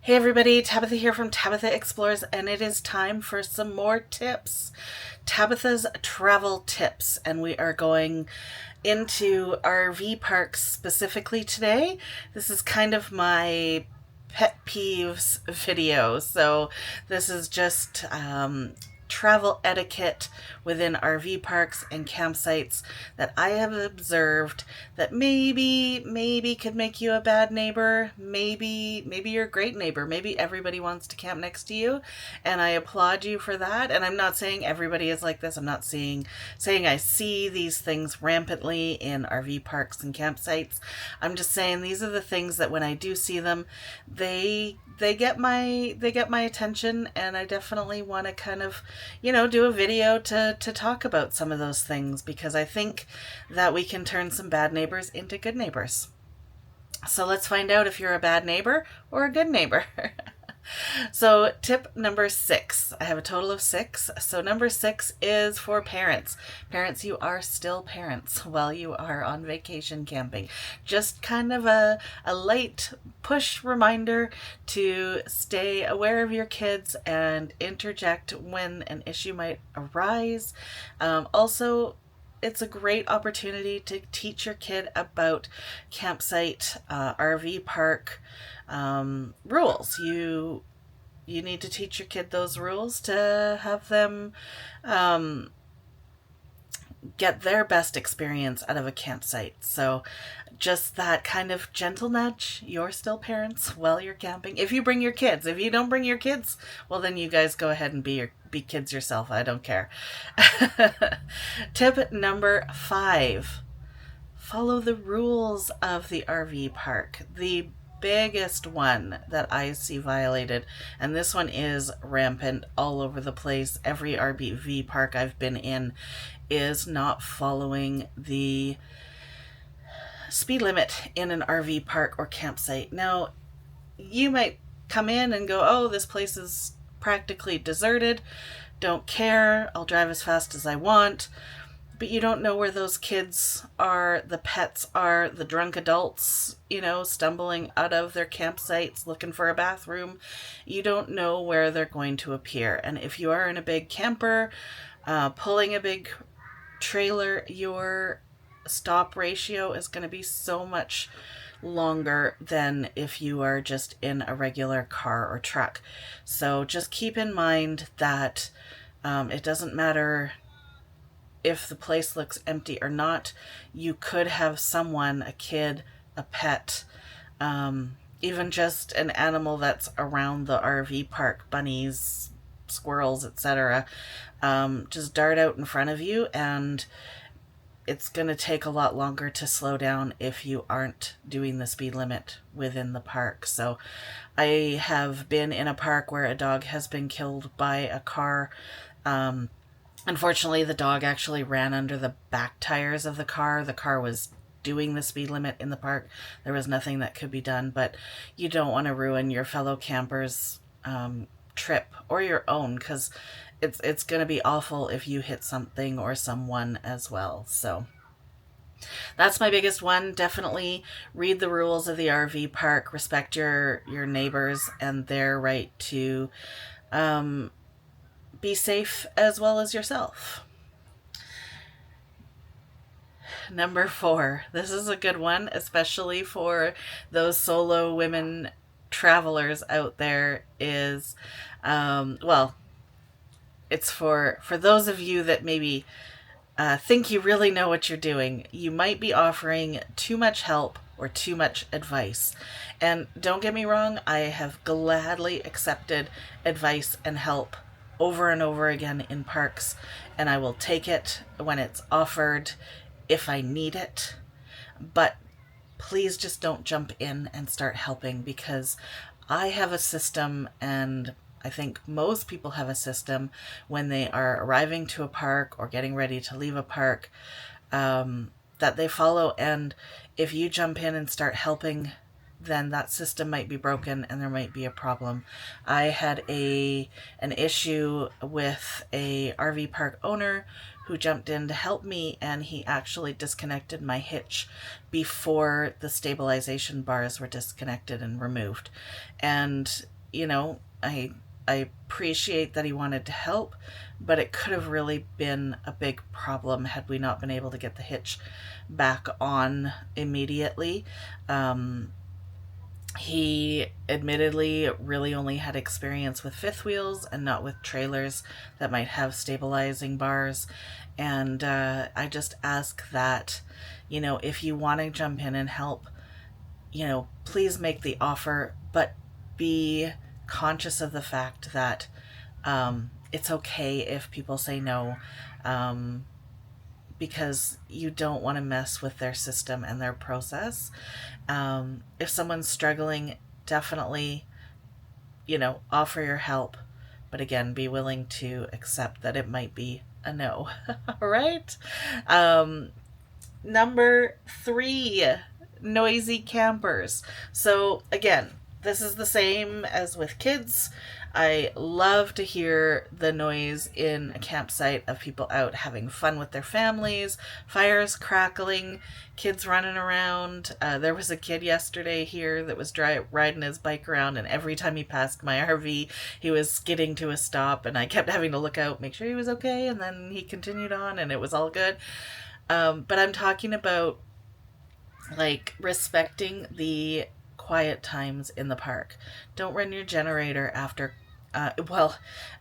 Hey everybody, Tabitha here from Tabitha Explores, and it is time for some more tips. Tabitha's travel tips, and we are going into RV parks specifically today. This is kind of my pet peeves video, so this is just travel etiquette within RV parks and campsites that I have observed that maybe could make you a bad neighbor. Maybe you're a great neighbor. Maybe everybody wants to camp next to you, and I applaud you for that. And I'm not saying everybody is like this. I'm not saying I see these things rampantly in RV parks and campsites. I'm just saying these are the things that when I do see them, they get my attention, and I definitely want to kind of, do a video to talk about some of those things, because I think that we can turn some bad neighbors into good neighbors. So let's find out if you're a bad neighbor or a good neighbor. So, tip number 6. I have a total of 6. So, number 6 is for parents. Parents, you are still parents while you are on vacation camping. Just kind of a light push reminder to stay aware of your kids and interject when an issue might arise. Also, it's a great opportunity to teach your kid about campsite, RV park rules. You need to teach your kid those rules to have them get their best experience out of a campsite. So just that kind of gentle nudge. You're still parents while you're camping. If you bring your kids. If you don't bring your kids, well, then you guys go ahead and be kids yourself. I don't care. Tip number 5. Follow the rules of the RV park. The biggest one that I see violated, and this one is rampant all over the place, every RV park I've been in, is not following the speed limit in an RV park or campsite. Now, you might come in and go, oh, this place is practically deserted, don't care, I'll drive as fast as I want. But you don't know where those kids are, the pets are, the drunk adults, stumbling out of their campsites looking for a bathroom. You don't know where they're going to appear. And if you are in a big camper, pulling a big trailer, your stop ratio is going to be so much longer than if you are just in a regular car or truck. So just keep in mind that it doesn't matter if the place looks empty or not. You could have someone, a kid, a pet, even just an animal that's around the RV park, bunnies, squirrels, etc., just dart out in front of you, and it's going to take a lot longer to slow down if you aren't doing the speed limit within the park. So I have been in a park where a dog has been killed by a car. Unfortunately, the dog actually ran under the back tires of the car. The car was doing the speed limit in the park. There was nothing that could be done, but you don't want to ruin your fellow campers' trip or your own, because it's going to be awful if you hit something or someone as well. So that's my biggest one. Definitely read the rules of the RV park. Respect your neighbors and their right to be safe as well as yourself. Number 4. This is a good one, especially for those solo women travelers out there, is, it's for those of you that maybe think you really know what you're doing. You might be offering too much help or too much advice. And don't get me wrong, I have gladly accepted advice and help over and over again in parks, and I will take it when it's offered if I need it. But please just don't jump in and start helping, because I have a system, and I think most people have a system when they are arriving to a park or getting ready to leave a park, that they follow. And if you jump in and start helping, then that system might be broken and there might be a problem. I had an issue with a RV park owner who jumped in to help me, and he actually disconnected my hitch before the stabilization bars were disconnected and removed. And I appreciate that he wanted to help, but it could have really been a big problem had we not been able to get the hitch back on immediately. He admittedly really only had experience with fifth wheels and not with trailers that might have stabilizing bars. And I just ask that, if you want to jump in and help, please make the offer, but be conscious of the fact that it's okay if people say no, because you don't want to mess with their system and their process. If someone's struggling, definitely, offer your help. But again, be willing to accept that it might be a no. All right. Number 3, noisy campers. So again, this is the same as with kids. I love to hear the noise in a campsite of people out having fun with their families, fires crackling, kids running around. There was a kid yesterday here that was riding his bike around, and every time he passed my RV, he was skidding to a stop, and I kept having to look out, make sure he was okay, and then he continued on, and it was all good. But I'm talking about respecting the quiet times in the park. Don't run your generator after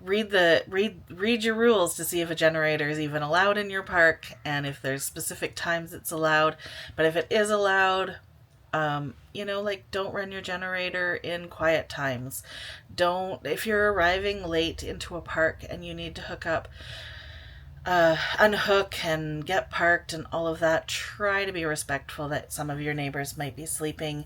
read your rules to see if a generator is even allowed in your park and if there's specific times it's allowed. But if it is allowed, don't run your generator in quiet times. If you're arriving late into a park and you need to hook up, unhook and get parked and all of that, try to be respectful that some of your neighbors might be sleeping.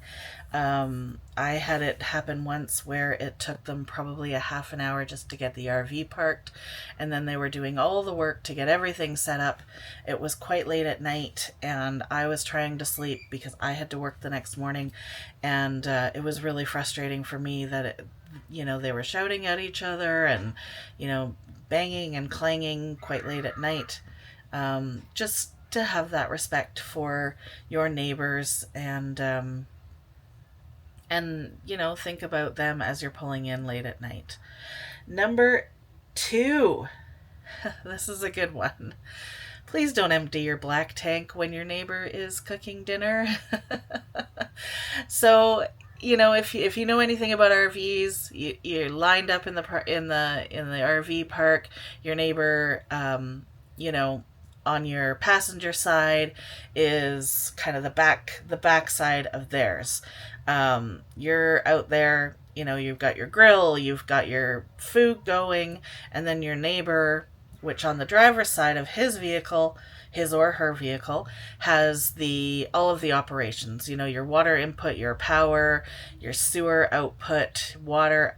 I had it happen once where it took them probably a half an hour just to get the RV parked, and then they were doing all the work to get everything set up. It was quite late at night, and I was trying to sleep because I had to work the next morning, and it was really frustrating for me that they were shouting at each other and banging and clanging quite late at night. Just to have that respect for your neighbors and think about them as you're pulling in late at night. Number 2, this is a good one. Please don't empty your black tank when your neighbor is cooking dinner. So, if you know anything about RVs, you're lined up in the RV park. Your neighbor, on your passenger side is kind of the back side of theirs. You're out there, you've got your grill, you've got your food going, and then your neighbor, which on the driver's side of his or her vehicle, has all of the operations, your water input, your power, your sewer output, water,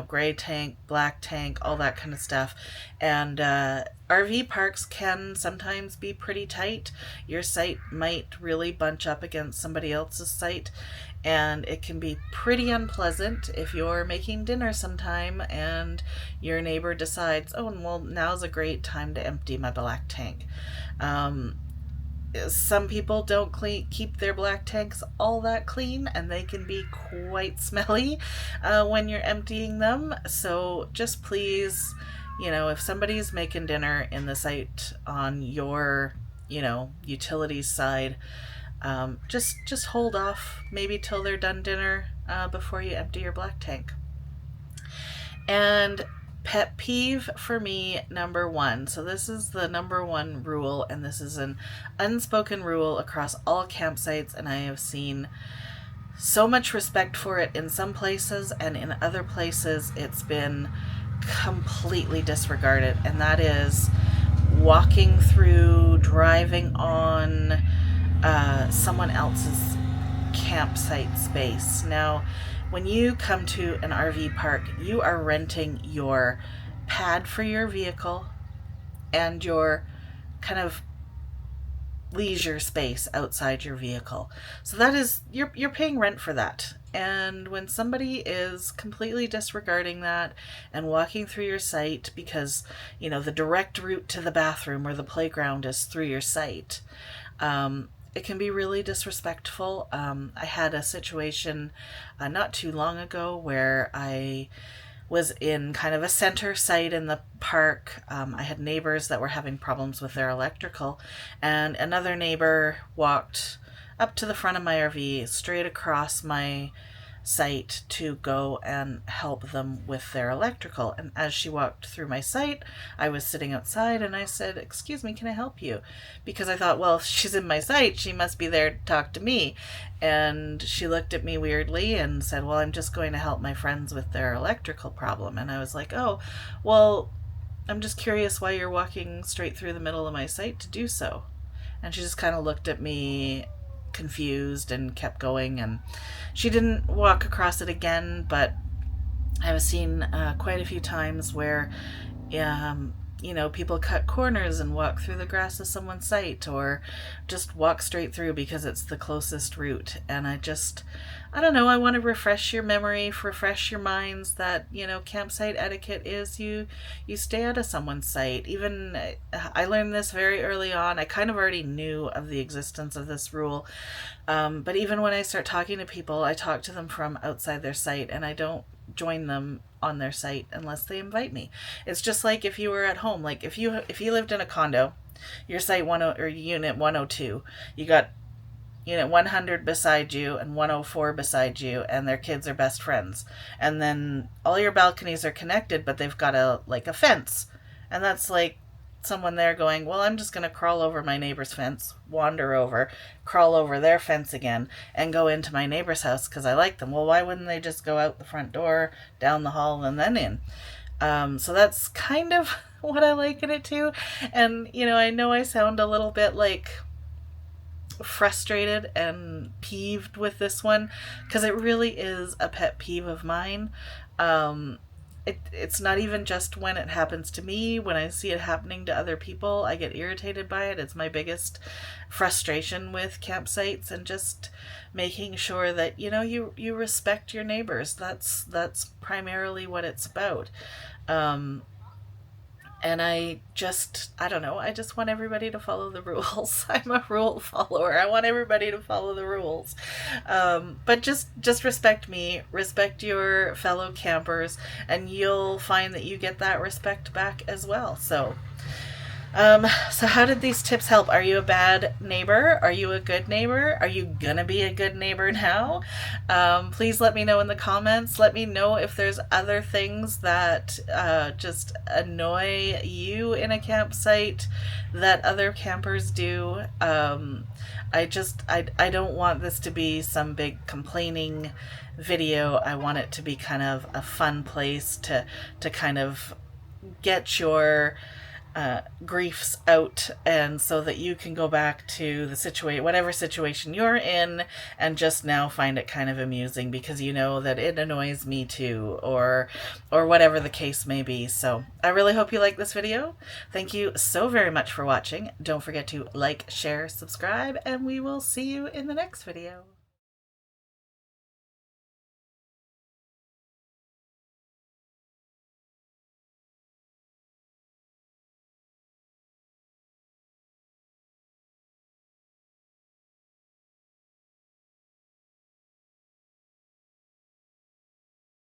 gray tank, black tank, all that kind of stuff. And RV parks can sometimes be pretty tight. Your site might really bunch up against somebody else's site, and it can be pretty unpleasant if you're making dinner sometime and your neighbor decides, oh, well, now's a great time to empty my black tank. Some people don't keep their black tanks all that clean, and they can be quite smelly when you're emptying them. So just please, if somebody's making dinner in the site on your, utilities side, just hold off maybe till they're done dinner before you empty your black tank. And pet peeve for me, number 1. So this is the number 1 rule, and this is an unspoken rule across all campsites, and I have seen so much respect for it in some places, and in other places it's been completely disregarded, and that is walking through, driving on someone else's campsite space. Now, when you come to an RV park, you are renting your pad for your vehicle and your kind of leisure space outside your vehicle. So that is, you're paying rent for that. And when somebody is completely disregarding that and walking through your site because, the direct route to the bathroom or the playground is through your site, it can be really disrespectful. I had a situation not too long ago where I was in kind of a center site in the park. I had neighbors that were having problems with their electrical, and another neighbor walked up to the front of my RV, straight across my site to go and help them with their electrical. And as she walked through my site, I was sitting outside and I said, "Excuse me, can I help you?" Because I thought, well, if she's in my site, she must be there to talk to me. And she looked at me weirdly and said, "Well, I'm just going to help my friends with their electrical problem." And I was like, "Oh, well, I'm just curious why you're walking straight through the middle of my site to do so." And she just kind of looked at me confused and kept going, and she didn't walk across it again. But I've seen quite a few times where people cut corners and walk through the grass of someone's site, or just walk straight through because it's the closest route. And I don't know, I want to refresh your memory, refresh your minds that, campsite etiquette is you stay out of someone's site. Even I learned this very early on. I kind of already knew of the existence of this rule. But even when I start talking to people, I talk to them from outside their site, and I don't join them on their site unless they invite me. It's just like if you were at home. Like if you lived in a condo, your site 10 or unit 102, you got unit 100 beside you and 104 beside you, and their kids are best friends. And then all your balconies are connected, but they've got a fence. And that's like someone there going, "Well, I'm just going to crawl over my neighbor's fence, wander over, crawl over their fence again, and go into my neighbor's house because I like them." Well, why wouldn't they just go out the front door, down the hall, and then in? So that's kind of what I liken it to. And, I know I sound a little bit like frustrated and peeved with this one because it really is a pet peeve of mine. It's not even just when it happens to me. When I see it happening to other people, I get irritated by it. It's my biggest frustration with campsites, and just making sure that you respect your neighbors. That's primarily what it's about. And I don't know, I just want everybody to follow the rules. I'm a rule follower. I want everybody to follow the rules. But just respect me, respect your fellow campers, and you'll find that you get that respect back as well. So how did these tips help? Are you a bad neighbor? Are you a good neighbor? Are you gonna be a good neighbor now? Please let me know in the comments. Let me know if there's other things that just annoy you in a campsite that other campers do. I don't want this to be some big complaining video. I want it to be kind of a fun place to kind of get your griefs out, and so that you can go back to the whatever situation you're in, and just now find it kind of amusing because you know that it annoys me too, or whatever the case may be. So I really hope you like this video. Thank you so very much for watching. Don't forget to like, share, subscribe, and we will see you in the next video.